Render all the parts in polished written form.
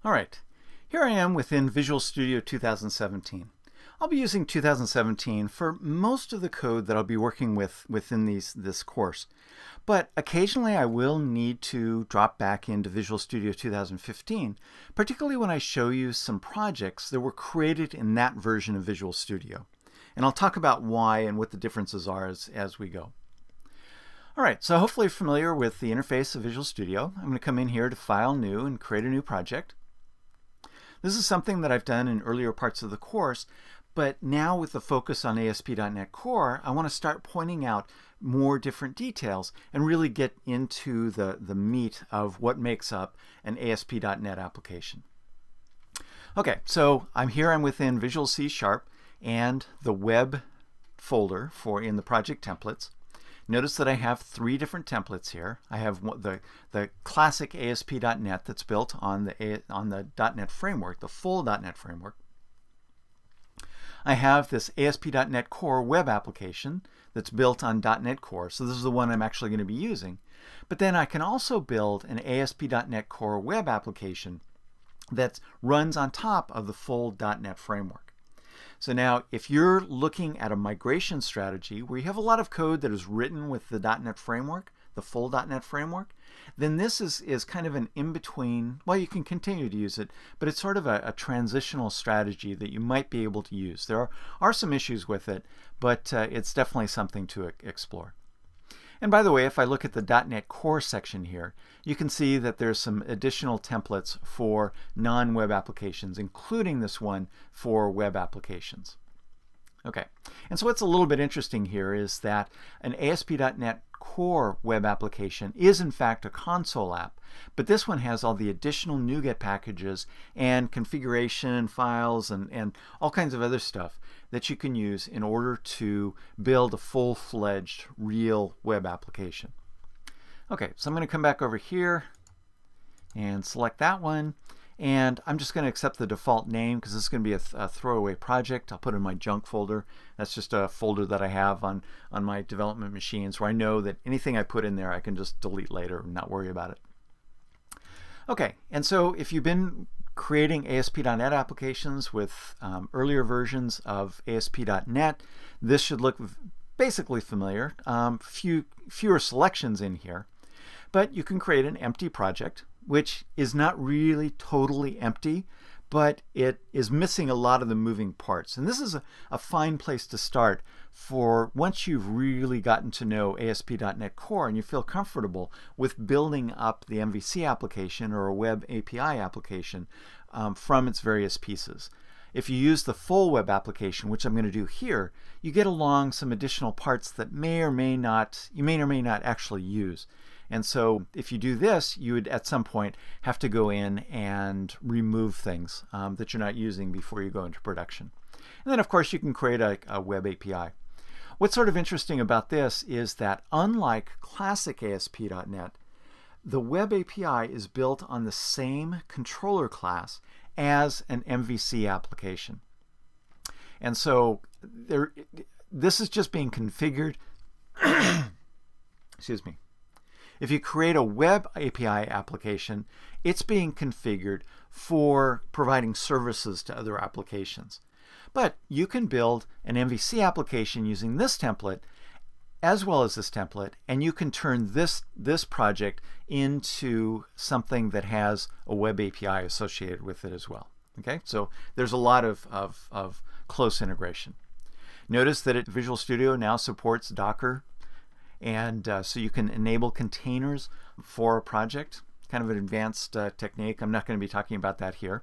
All right, here I am within Visual Studio 2017. I'll be using 2017 for most of the code that I'll be working with within this course. But occasionally I will need to drop back into Visual Studio 2015, particularly when I show you some projects that were created in that version of Visual Studio. And I'll talk about why and what the differences are as we go. All right, so hopefully you're familiar with the interface of Visual Studio. I'm going to come in here to File, New, and create a new project. This is something that I've done in earlier parts of the course, but now with the focus on ASP.NET Core, I want to start pointing out more different details and really get into the meat of what makes up an ASP.NET application. Okay, so I'm within Visual C# and the web folder in the project templates. Notice that I have three different templates here. I have the classic ASP.NET that's built on the .NET framework, the full .NET framework. I have this ASP.NET Core web application that's built on .NET Core, so this is the one I'm actually going to be using. But then I can also build an ASP.NET Core web application that runs on top of the full .NET framework. So now, if you're looking at a migration strategy where you have a lot of code that is written with the .NET framework, the full .NET framework, then this is kind of an in-between. Well, you can continue to use it, but it's sort of a transitional strategy that you might be able to use. There are some issues with it, but it's definitely something to explore. And by the way, if I look at the .NET Core section here, you can see that there's some additional templates for non-web applications, including this one for web applications. Okay, and so what's a little bit interesting here is that an ASP.NET Core web application is in fact a console app, but this one has all the additional NuGet packages and configuration files and all kinds of other stuff that you can use in order to build a full-fledged real web application. Okay, so I'm going to come back over here and select that one. And I'm just going to accept the default name because this is going to be a throwaway project. I'll put it in my junk folder. That's just a folder that I have on my development machines where I know that anything I put in there I can just delete later and not worry about it. Okay, and so if you've been creating ASP.NET applications with earlier versions of ASP.NET, this should look basically familiar. Fewer selections in here, but you can create an empty project, which is not really totally empty, but it is missing a lot of the moving parts. And this is a fine place to start for once you've really gotten to know ASP.NET Core and you feel comfortable with building up the MVC application or a web API application from its various pieces. If you use the full web application, which I'm going to do here, you get along some additional parts that you may or may not actually use. And so if you do this, you would at some point have to go in and remove things that you're not using before you go into production. And then of course you can create a web API. What's sort of interesting about this is that unlike classic ASP.NET, the web API is built on the same controller class as an MVC application. And so this is just being configured. Excuse me. If you create a web API application, it's being configured for providing services to other applications. But you can build an MVC application using this template as well as this template, and you can turn this project into something that has a web API associated with it as well. Okay, so there's a lot of close integration. Notice that Visual Studio now supports Docker. And so you can enable containers for a project, kind of an advanced technique. I'm not going to be talking about that here.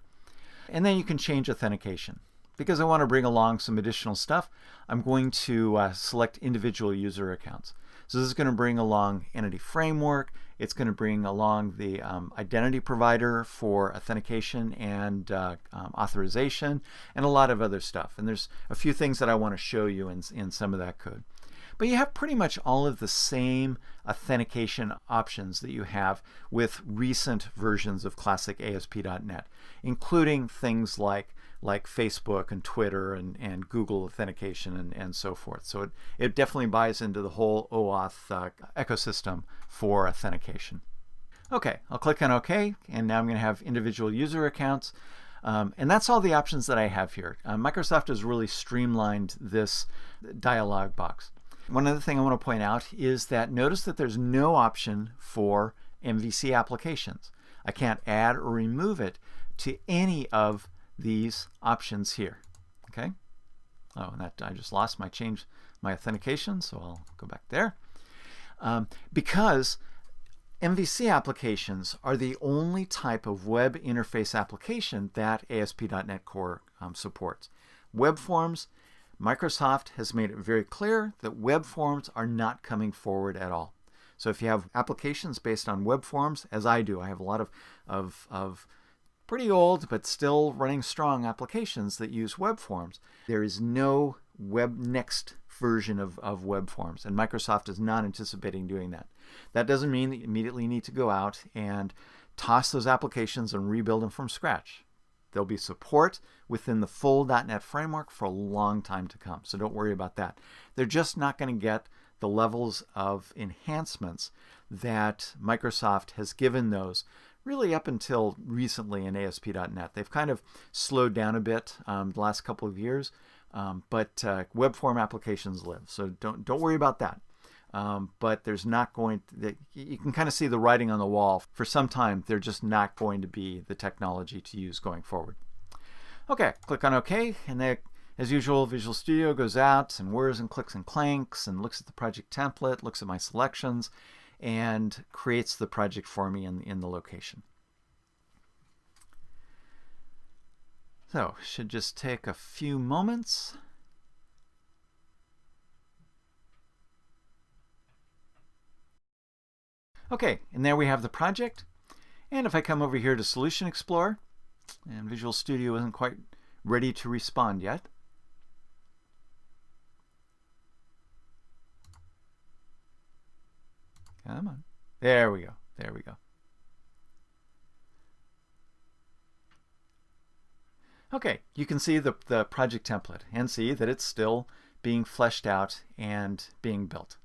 And then you can change authentication. Because I want to bring along some additional stuff, I'm going to select individual user accounts. So this is going to bring along Entity Framework. It's going to bring along the identity provider for authentication and authorization, and a lot of other stuff. And there's a few things that I want to show you in some of that code. But you have pretty much all of the same authentication options that you have with recent versions of classic ASP.NET, including things like Facebook and Twitter and Google authentication and so forth. So it definitely buys into the whole OAuth ecosystem for authentication. Okay, I'll click on OK, and now I'm going to have individual user accounts. And that's all the options that I have here. Microsoft has really streamlined this dialog box. One other thing I want to point out is that notice that there's no option for MVC applications. I can't add or remove it to any of these options here. Okay. Oh, and that I just lost my authentication, so I'll go back there. Because MVC applications are the only type of web interface application that ASP.NET Core supports. Web forms, Microsoft has made it very clear that web forms are not coming forward at all. So if you have applications based on web forms, as I do, I have a lot of pretty old but still running strong applications that use web forms. There is no next version of web forms, and Microsoft is not anticipating doing that. That doesn't mean that you immediately need to go out and toss those applications and rebuild them from scratch. There'll be support within the full .NET framework for a long time to come, so don't worry about that. They're just not going to get the levels of enhancements that Microsoft has given those really up until recently in ASP.NET. They've kind of slowed down a bit the last couple of years, but web form applications live, so don't worry about that. But there's not going to, you can kind of see the writing on the wall. For some time, they're just not going to be the technology to use going forward. Okay, click on OK, and then, as usual, Visual Studio goes out and whirs and clicks and clanks and looks at the project template, looks at my selections, and creates the project for me in the location. So, should just take a few moments. Okay, and there we have the project. And if I come over here to Solution Explorer, and Visual Studio isn't quite ready to respond yet. Come on. There we go. There we go. Okay, you can see the project template and see that it's still being fleshed out and being built.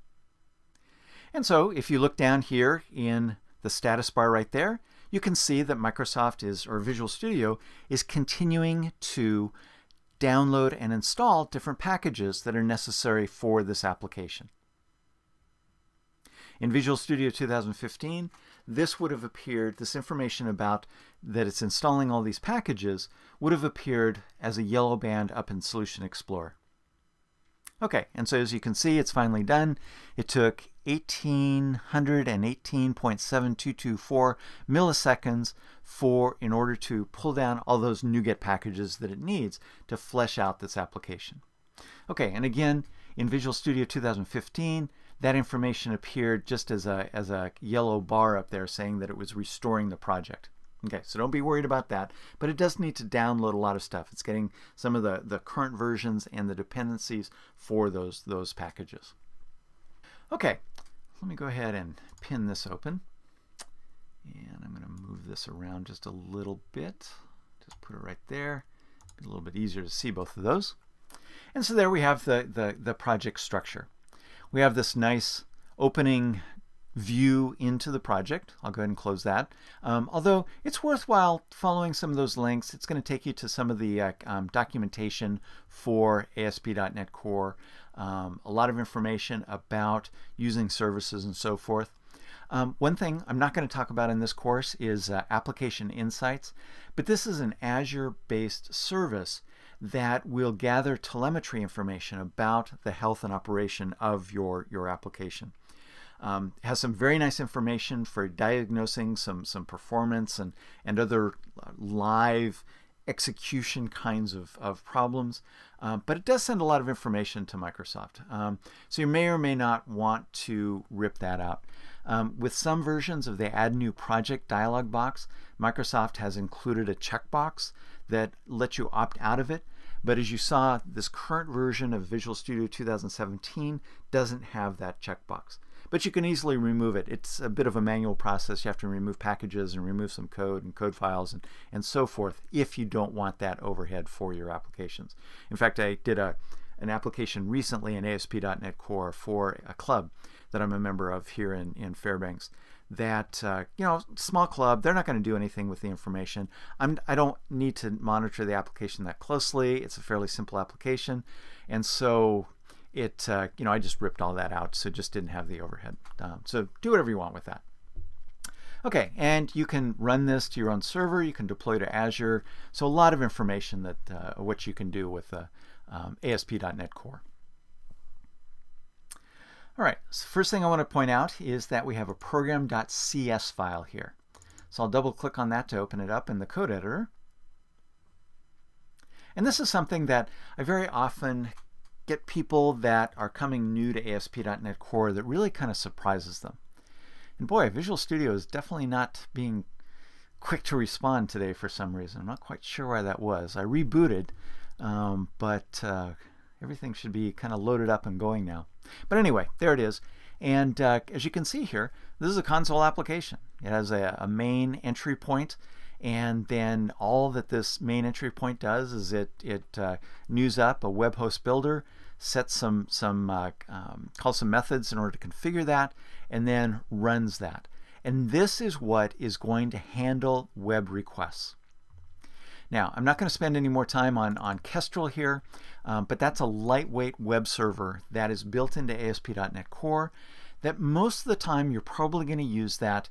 And so if you look down here in the status bar right there, you can see that Microsoft or Visual Studio is continuing to download and install different packages that are necessary for this application. In Visual Studio 2015, this would have appeared, this information about that it's installing all these packages would have appeared as a yellow band up in Solution Explorer. Okay, and so as you can see, it's finally done. It took 1818.7224 milliseconds in order to pull down all those NuGet packages that it needs to flesh out this application. Okay, and again, in Visual Studio 2015, that information appeared just as a yellow bar up there saying that it was restoring the project. Okay, so don't be worried about that, but it does need to download a lot of stuff. It's getting some of the current versions and the dependencies for those packages. Okay, let me go ahead and pin this open. And I'm going to move this around just a little bit. Just put it right there. Be a little bit easier to see both of those. And so there we have the project structure. We have this nice opening view into the project. I'll go ahead and close that. Although it's worthwhile following some of those links. It's going to take you to some of the documentation for ASP.NET Core, a lot of information about using services and so forth. One thing I'm not going to talk about in this course is application insights, but this is an Azure-based service that will gather telemetry information about the health and operation of your application. Has some very nice information for diagnosing some performance and other live execution kinds of problems, but it does send a lot of information to Microsoft. So you may or may not want to rip that out. With some versions of the Add New Project dialog box, Microsoft has included a checkbox that lets you opt out of it. But as you saw, this current version of Visual Studio 2017 doesn't have that checkbox. But you can easily remove it. It's a bit of a manual process. You have to remove packages and remove some code and code files and so forth if you don't want that overhead for your applications. In fact, I did an application recently in ASP.NET Core for a club that I'm a member of here in Fairbanks that, small club, they're not going to do anything with the information. I don't need to monitor the application that closely. It's a fairly simple application. And so I just ripped all that out, so it just didn't have the overhead. So do whatever you want with that. Okay, and you can run this to your own server. You can deploy to Azure. So a lot of information that what you can do with ASP.NET Core. All right, so first thing I want to point out is that we have a program.cs file here. So I'll double click on that to open it up in the code editor. And this is something that I very often get people that are coming new to ASP.NET Core that really kind of surprises them. And boy, Visual Studio is definitely not being quick to respond today for some reason. I'm not quite sure why that was. I rebooted, but everything should be kind of loaded up and going now. But anyway, there it is. And as you can see here, this is a console application. It has a main entry point, and then all that this main entry point does is it news up a web host builder, sets calls some methods in order to configure that, and then runs that. And this is what is going to handle web requests. Now, I'm not going to spend any more time on Kestrel here, but that's a lightweight web server that is built into ASP.NET Core that most of the time you're probably going to use that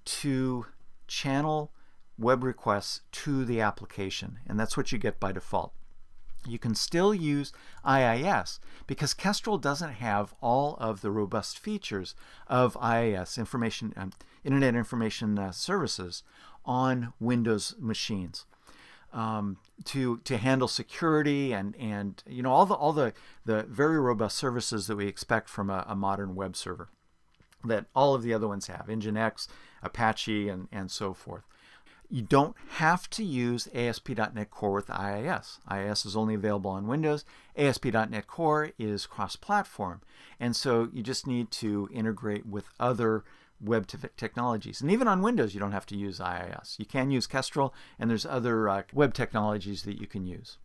to channel web requests to the application, and that's what you get by default. You can still use IIS because Kestrel doesn't have all of the robust features of IIS, Internet Information Services, on Windows machines. To handle security and all the very robust services that we expect from a modern web server that all of the other ones have, Nginx, Apache, and so forth. You don't have to use ASP.NET Core with IIS. IIS is only available on Windows. ASP.NET Core is cross-platform, and so you just need to integrate with other web technologies. And even on Windows, you don't have to use IIS. You can use Kestrel, and there's other web technologies that you can use.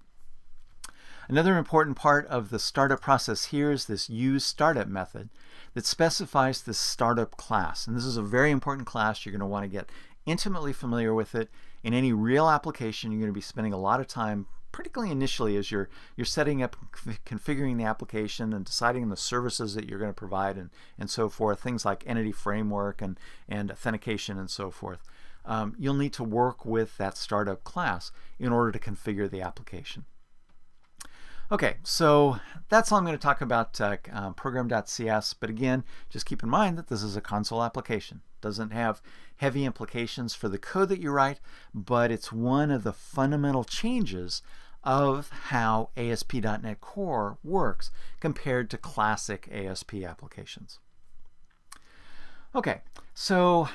Another important part of the startup process here is this use startup method that specifies the startup class. And this is a very important class. You're going to want to get intimately familiar with it. In any real application, you're going to be spending a lot of time, particularly initially as you're setting up, configuring the application and deciding the services that you're going to provide and so forth, things like entity framework and authentication and so forth. You'll need to work with that startup class in order to configure the application. Okay, so that's all I'm going to talk about program.cs, but again, just keep in mind that this is a console application. It doesn't have heavy implications for the code that you write, but it's one of the fundamental changes of how ASP.NET Core works compared to classic ASP applications. Okay, so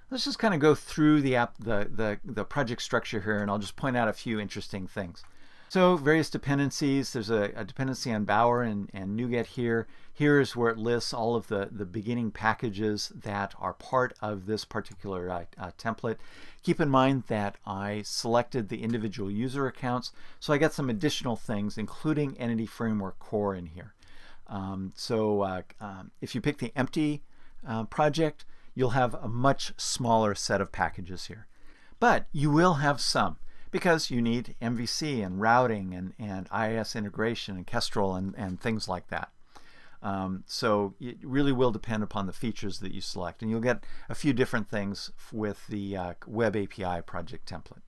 let's just kind of go through the project structure here, and I'll just point out a few interesting things. So various dependencies. There's a dependency on Bower and NuGet here. Here is where it lists all of the beginning packages that are part of this particular template. Keep in mind that I selected the individual user accounts, so I got some additional things, including Entity Framework Core in here. If you pick the empty project, you'll have a much smaller set of packages here. But you will have some, because you need MVC and routing and IIS integration and Kestrel and things like that. So it really will depend upon the features that you select, and you'll get a few different things with the Web API project template.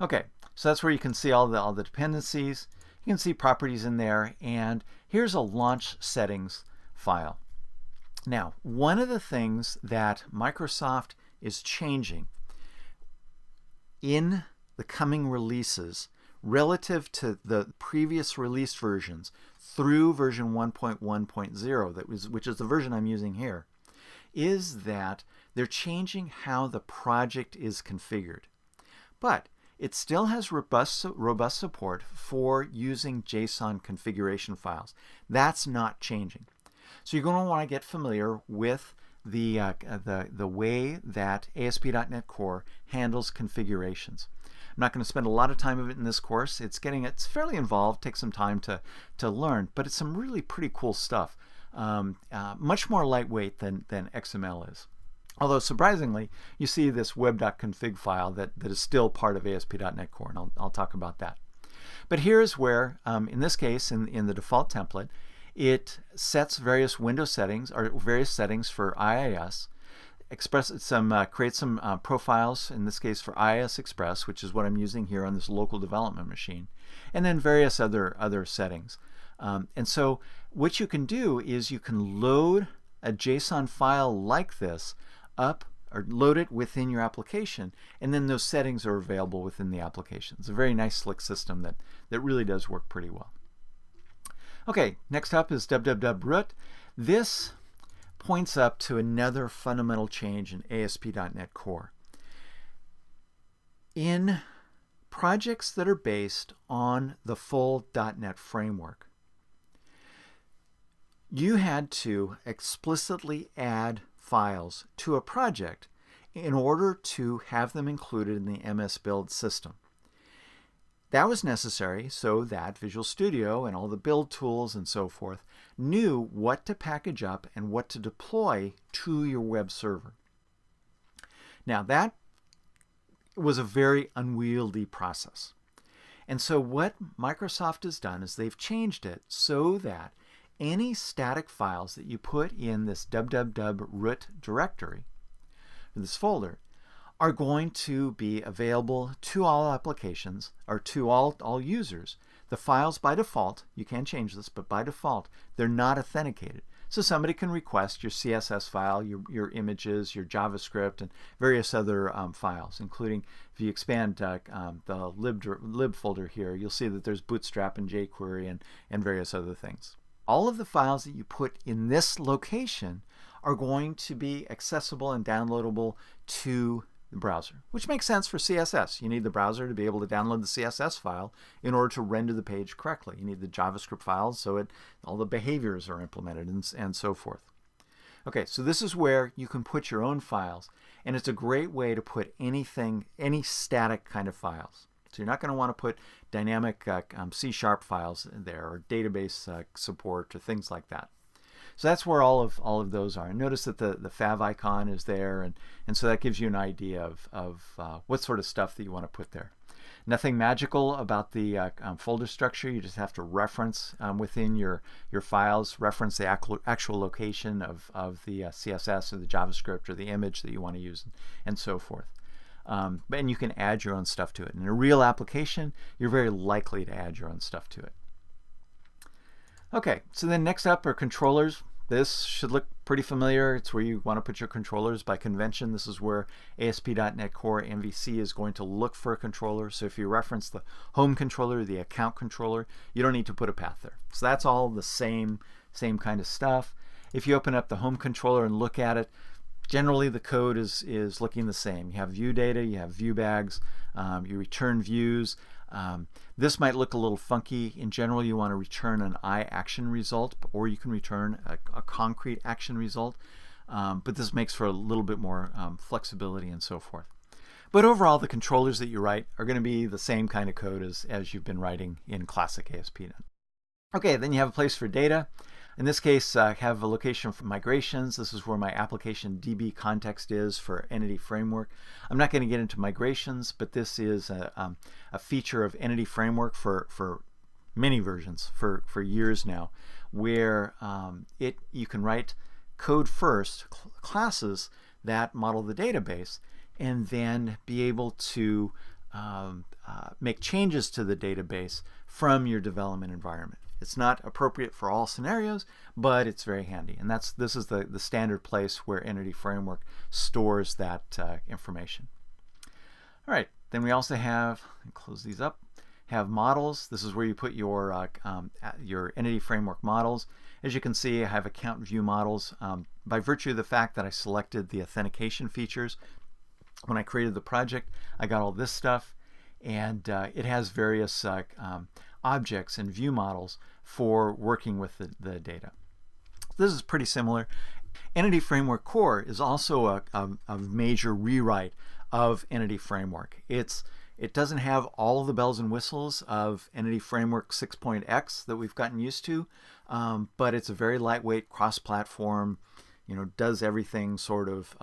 Okay, so that's where you can see all the dependencies. You can see properties in there, and here's a launch settings file. Now, one of the things that Microsoft is changing in the coming releases relative to the previous release versions through version 1.1.0, which is the version I'm using here, is that they're changing how the project is configured. But it still has robust support for using JSON configuration files. That's not changing. So you're going to want to get familiar with the way that ASP.NET Core handles configurations. I'm not going to spend a lot of time of it in this course. It's fairly involved, takes some time to learn, but it's some really pretty cool stuff. Much more lightweight than XML is. Although surprisingly, you see this web.config file that is still part of ASP.NET Core, and I'll talk about that. But here's where, in this case, in the default template, it sets various window settings or various settings for IIS, creates some profiles, in this case for IIS Express, which is what I'm using here on this local development machine, and then various other settings. And so what you can do is you can load a JSON file like this up or load it within your application, and then those settings are available within the application. It's a very nice slick system that really does work pretty well. Okay, next up is www.root. This points up to another fundamental change in ASP.NET Core. In projects that are based on the full .NET framework, you had to explicitly add files to a project in order to have them included in the MS Build system. That was necessary so that Visual Studio and all the build tools and so forth knew what to package up and what to deploy to your web server. Now that was a very unwieldy process. And so what Microsoft has done is they've changed it so that any static files that you put in this www.root directory, this folder, are going to be available to all applications or to all users. The files by default, you can change this, but by default, they're not authenticated. So somebody can request your CSS file, your images, your JavaScript, and various other files, including if you expand the lib folder here, you'll see that there's Bootstrap and jQuery and various other things. All of the files that you put in this location are going to be accessible and downloadable to the browser, which makes sense for CSS. You need the browser to be able to download the CSS file in order to render the page correctly. You need the JavaScript files so all the behaviors are implemented and so forth. Okay, so this is where you can put your own files, and it's a great way to put any static kind of files. So you're not going to want to put dynamic C# files in there or database support or things like that. So that's where all of those are. And notice that the fav icon is there, and so that gives you an idea of what sort of stuff that you want to put there. Nothing magical about the folder structure. You just have to reference within your files, reference the actual location of the CSS or the JavaScript or the image that you want to use, and so forth. And you can add your own stuff to it. In a real application, you're very likely to add your own stuff to it. Okay, so then next up are controllers. This should look pretty familiar. It's where you want to put your controllers by convention. This is where ASP.NET Core MVC is going to look for a controller. So if you reference the home controller, the account controller, you don't need to put a path there. So that's all the same kind of stuff. If you open up the home controller and look at it, generally the code is looking the same. You have view data, you have view bags, you return views. This might look a little funky. In general, you want to return an action result, or you can return a concrete action result. But this makes for a little bit more flexibility and so forth. But overall, the controllers that you write are going to be the same kind of code as you've been writing in classic ASP.NET. Okay, then you have a place for data. In this case, I have a location for migrations. This is where my application DB context is for Entity Framework. I'm not going to get into migrations, but this is a feature of Entity Framework for many versions, for years now, where you can write code first, classes that model the database, and then be able to make changes to the database from your development environment. It's not appropriate for all scenarios, but it's very handy. And this is the standard place where Entity Framework stores that information. All right, then we also have, close these up, have models. This is where you put your Entity Framework models. As you can see, I have account view models. By virtue of the fact that I selected the authentication features, when I created the project, I got all this stuff, and it has various objects and view models for working with the data. This is pretty similar. Entity Framework Core is also a major rewrite of Entity Framework. It doesn't have all of the bells and whistles of Entity Framework 6.x that we've gotten used to, but it's a very lightweight, cross-platform, does everything sort of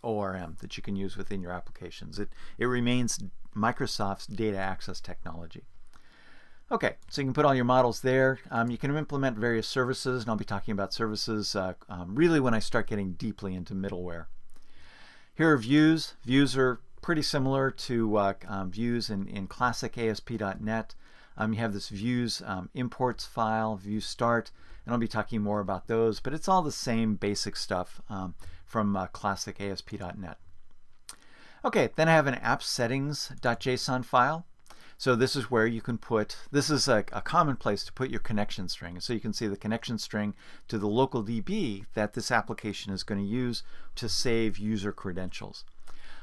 ORM that you can use within your applications. It remains Microsoft's data access technology. Okay, so you can put all your models there. You can implement various services, and I'll be talking about services really when I start getting deeply into middleware. Here are views. Views are pretty similar to views in classic ASP.NET. You have this views imports file, view start, and I'll be talking more about those, but it's all the same basic stuff from classic ASP.NET. Okay, then I have an app settings.json file. So this is where you can put, this is a common place to put your connection string. So you can see the connection string to the local DB that this application is going to use to save user credentials.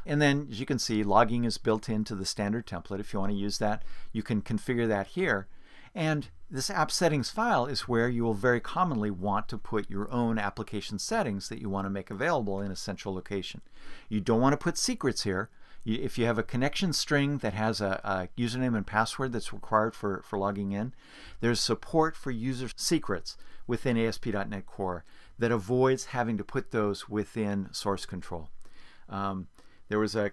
And then, as you can see, logging is built into the standard template. If you want to use that, you can configure that here. And this app settings file is where you will very commonly want to put your own application settings that you want to make available in a central location. You don't want to put secrets here. If you have a connection string that has a username and password that's required for logging in, there's support for user secrets within ASP.NET Core that avoids having to put those within source control. There was a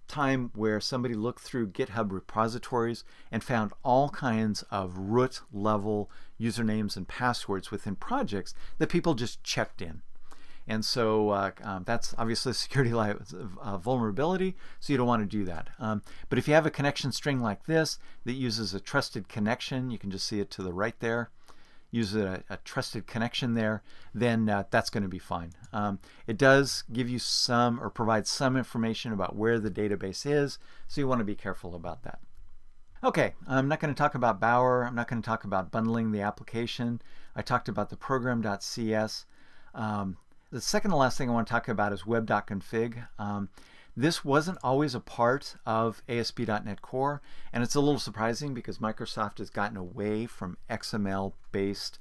time where somebody looked through GitHub repositories and found all kinds of root level usernames and passwords within projects that people just checked in. And so that's obviously a security vulnerability, so you don't want to do that. But if you have a connection string like this that uses a trusted connection, you can just see it to the right there, use a trusted connection there, then that's going to be fine. It does give you some or provide some information about where the database is, so you want to be careful about that. Okay, I'm not going to talk about Bower. I'm not going to talk about bundling the application. I talked about the program.cs. The second to last thing I want to talk about is web.config. This wasn't always a part of ASP.NET Core, and it's a little surprising because Microsoft has gotten away from XML-based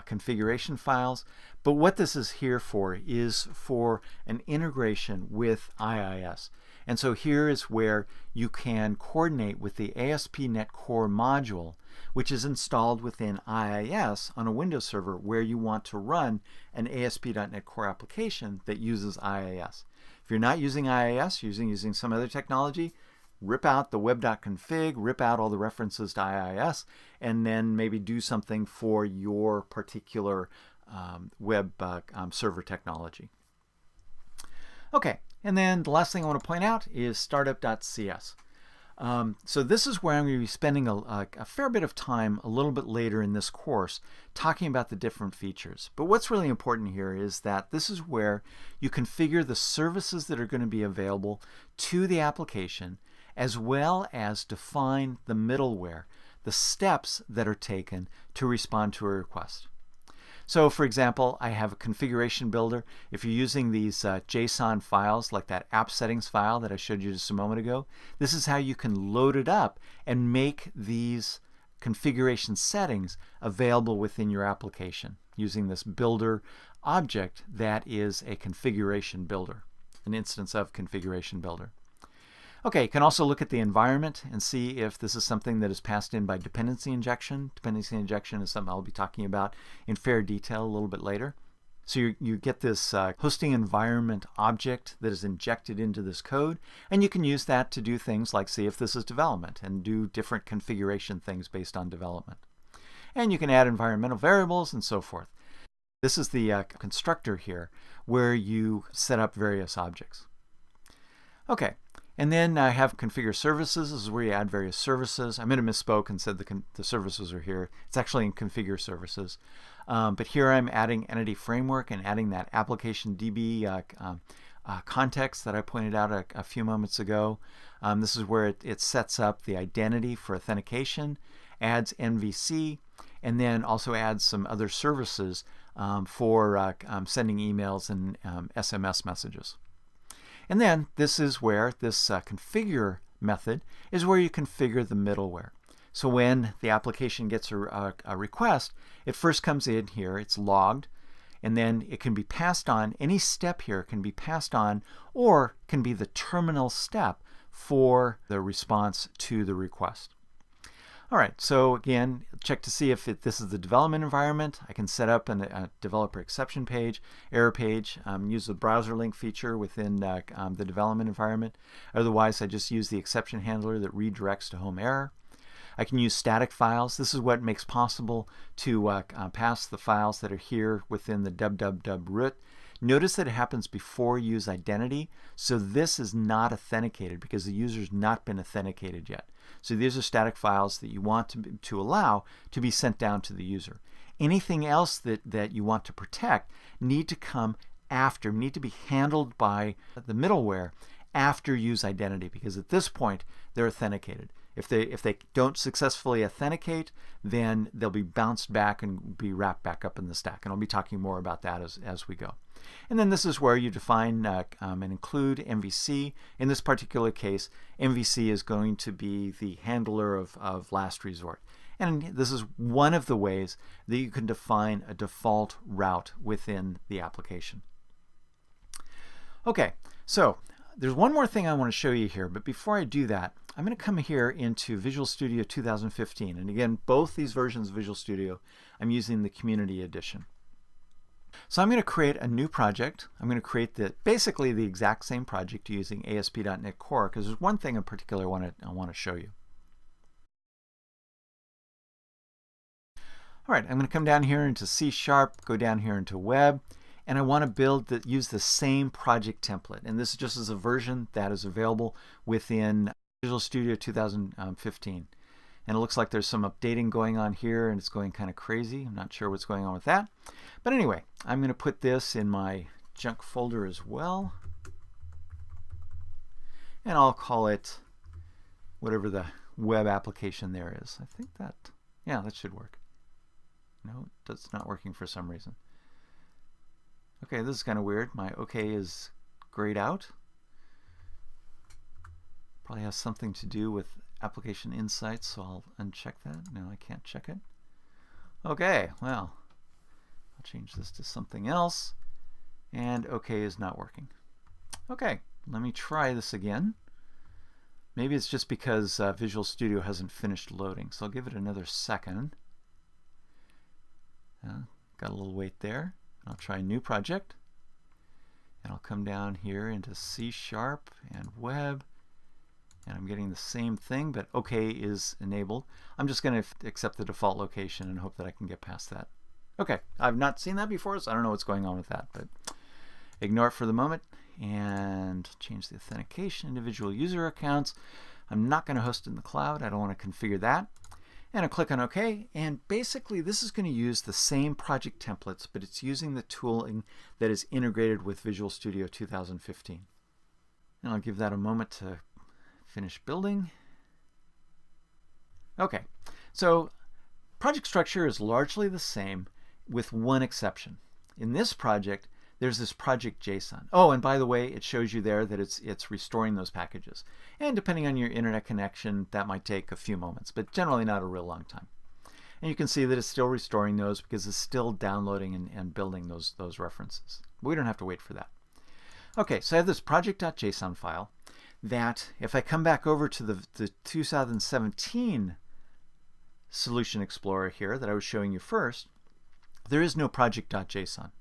configuration files. But what this is here for is for an integration with IIS. And so here is where you can coordinate with the ASP.NET Core module, which is installed within IIS on a Windows server where you want to run an ASP.NET Core application that uses IIS. If you're not using IIS, using some other technology, rip out the web.config, rip out all the references to IIS, and then maybe do something for your particular web server technology. Okay, and then the last thing I want to point out is startup.cs. So this is where I'm going to be spending a fair bit of time a little bit later in this course talking about the different features. But what's really important here is that this is where you configure the services that are going to be available to the application, as well as define the middleware, the steps that are taken to respond to a request. So for example, I have a configuration builder. If you're using these JSON files, like that app settings file that I showed you just a moment ago, this is how you can load it up and make these configuration settings available within your application using this builder object that is a configuration builder, an instance of configuration builder. Okay, you can also look at the environment and see if this is something that is passed in by dependency injection. Dependency injection is something I'll be talking about in fair detail a little bit later. So you get this hosting environment object that is injected into this code, and you can use that to do things like see if this is development and do different configuration things based on development. And you can add environmental variables and so forth. This is the constructor here where you set up various objects. Okay. And then I have configure services. This is where you add various services. I might have misspoke and said the services are here. It's actually in configure services. But here I'm adding entity framework and adding that application DB context that I pointed out a few moments ago. This is where it sets up the identity for authentication, adds MVC, and then also adds some other services for sending emails and SMS messages. And then this is where this configure method is where you configure the middleware. So when the application gets a request, it first comes in here, it's logged, and then it can be passed on. Any step here can be passed on or can be the terminal step for the response to the request. All right, so again, check to see if this is the development environment. I can set up a developer exception page, error page, use the browser link feature within the development environment. Otherwise, I just use the exception handler that redirects to home error. I can use static files. This is what makes possible to pass the files that are here within the www root. Notice that it happens before use identity, so this is not authenticated because the user's not been authenticated yet. So these are static files that you want to allow to be sent down to the user. Anything else that you want to protect need to come after, need to be handled by the middleware after use identity, because at this point they're authenticated. If they don't successfully authenticate, then they'll be bounced back and be wrapped back up in the stack. And I'll be talking more about that as we go. And then this is where you define and include MVC. In this particular case, MVC is going to be the handler of last resort. And this is one of the ways that you can define a default route within the application. Okay, so there's one more thing I want to show you here, but before I do that, I'm going to come here into Visual Studio 2015. And again, both these versions of Visual Studio, I'm using the Community Edition. So I'm going to create a new project. I'm going to create basically the exact same project using ASP.NET Core, because there's one thing in particular I want to show you. All right, I'm going to come down here into C#, go down here into Web, and I want to use the same project template. And this just is a version that is available within Visual Studio 2015. And it looks like there's some updating going on here, and it's going kind of crazy. I'm not sure what's going on with that. But anyway, I'm going to put this in my junk folder as well. And I'll call it whatever the web application there is. I think that, yeah, that should work. No, that's not working for some reason. Okay, this is kind of weird. My OK is grayed out. Probably has something to do with application insights, so I'll uncheck that. No, I can't check it. Okay, well, I'll change this to something else. And OK is not working. Okay, let me try this again. Maybe it's just because Visual Studio hasn't finished loading, so I'll give it another second. Got a little wait there. I'll try a new project, and I'll come down here into C# and Web, and I'm getting the same thing, but OK is enabled. I'm just going to accept the default location and hope that I can get past that. Okay, I've not seen that before, so I don't know what's going on with that, but ignore it for the moment, and change the authentication, individual user accounts. I'm not going to host in the cloud. I don't want to configure that. And I'll click on OK, and basically this is going to use the same project templates, but it's using the tooling that is integrated with Visual Studio 2015. And I'll give that a moment to finish building. Okay, so project structure is largely the same with one exception. In this project, there's this project JSON. Oh, and by the way, it shows you there that it's restoring those packages. And depending on your internet connection, that might take a few moments, but generally not a real long time. And you can see that it's still restoring those because it's still downloading and building those references. But we don't have to wait for that. Okay, so I have this project.json file that if I come back over to the 2017 Solution Explorer here that I was showing you first, there is no project.json.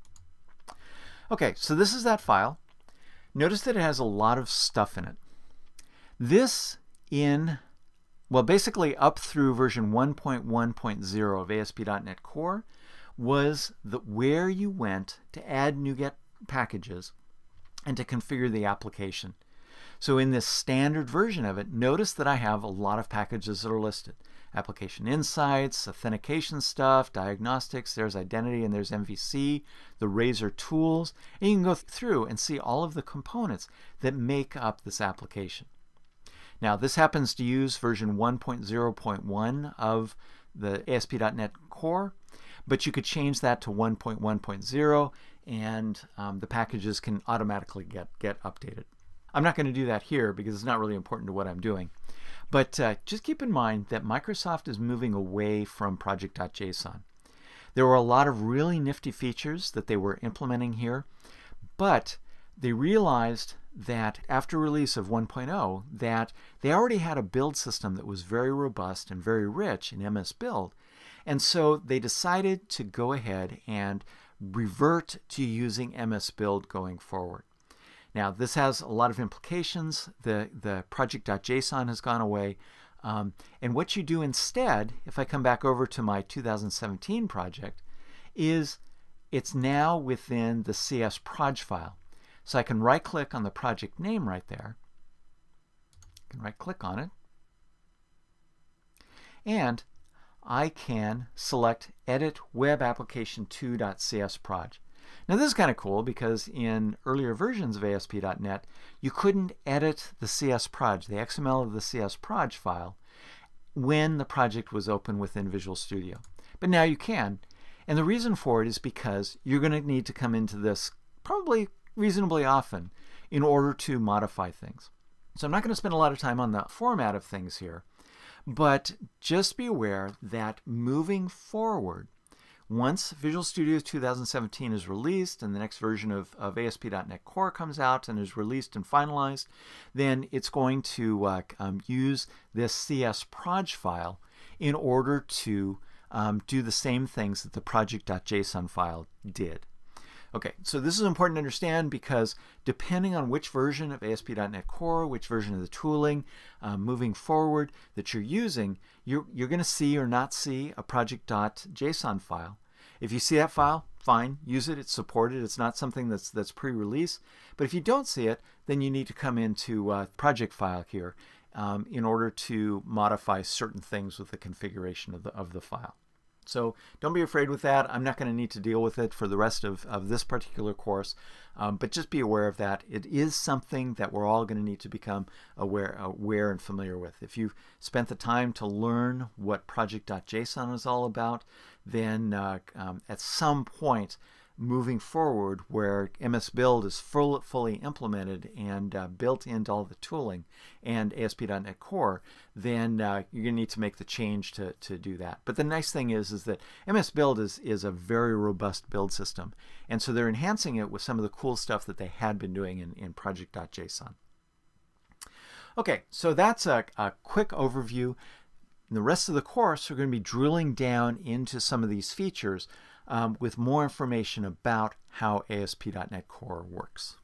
Okay, so this is that file. Notice that it has a lot of stuff in it. This well, basically up through version 1.1.0 of ASP.NET Core was where you went to add NuGet packages and to configure the application. So in this standard version of it, notice that I have a lot of packages that are listed. Application insights, authentication stuff, diagnostics, there's identity, and there's MVC, the Razor tools, and you can go through and see all of the components that make up this application. Now this happens to use version 1.0.1 of the ASP.NET Core, but you could change that to 1.1.0 and the packages can automatically get updated. I'm not going to do that here because it's not really important to what I'm doing. But just keep in mind that Microsoft is moving away from project.json. There were a lot of really nifty features that they were implementing here, but they realized that after release of 1.0 that they already had a build system that was very robust and very rich in MS Build. And so they decided to go ahead and revert to using MS Build going forward. Now, this has a lot of implications. The project.json has gone away. And what you do instead, if I come back over to my 2017 project, is it's now within the CS proj file. So I can right-click on the project name right there. I can right-click on it. And I can select Edit Web Application 2.csproj. Now this is kind of cool because in earlier versions of ASP.NET you couldn't edit the CSproj, the XML of the CSproj file, when the project was open within Visual Studio. But now you can. And the reason for it is because you're going to need to come into this probably reasonably often in order to modify things. So I'm not going to spend a lot of time on the format of things here, but just be aware that moving forward, once Visual Studio 2017 is released and the next version of ASP.NET Core comes out and is released and finalized, then it's going to use this CSproj file in order to do the same things that the project.json file did. Okay, so this is important to understand because depending on which version of ASP.NET Core, which version of the tooling moving forward that you're using, you're going to see or not see a project.json file. If you see that file, fine, use it, it's supported, it's not something that's pre-release. But if you don't see it, then you need to come into project file here in order to modify certain things with the configuration of the file. So don't be afraid with that. I'm not going to need to deal with it for the rest of this particular course, but just be aware of that. It is something that we're all going to need to become aware and familiar with. If you've spent the time to learn what project.json is all about, then at some point moving forward where MS Build is fully implemented and built into all the tooling and ASP.NET Core, then you're going to need to make the change to do that. But the nice thing is that MS Build is a very robust build system, and so they're enhancing it with some of the cool stuff that they had been doing in project.json. Okay, so that's a quick overview. In the rest of the course, we're going to be drilling down into some of these features with more information about how ASP.NET Core works.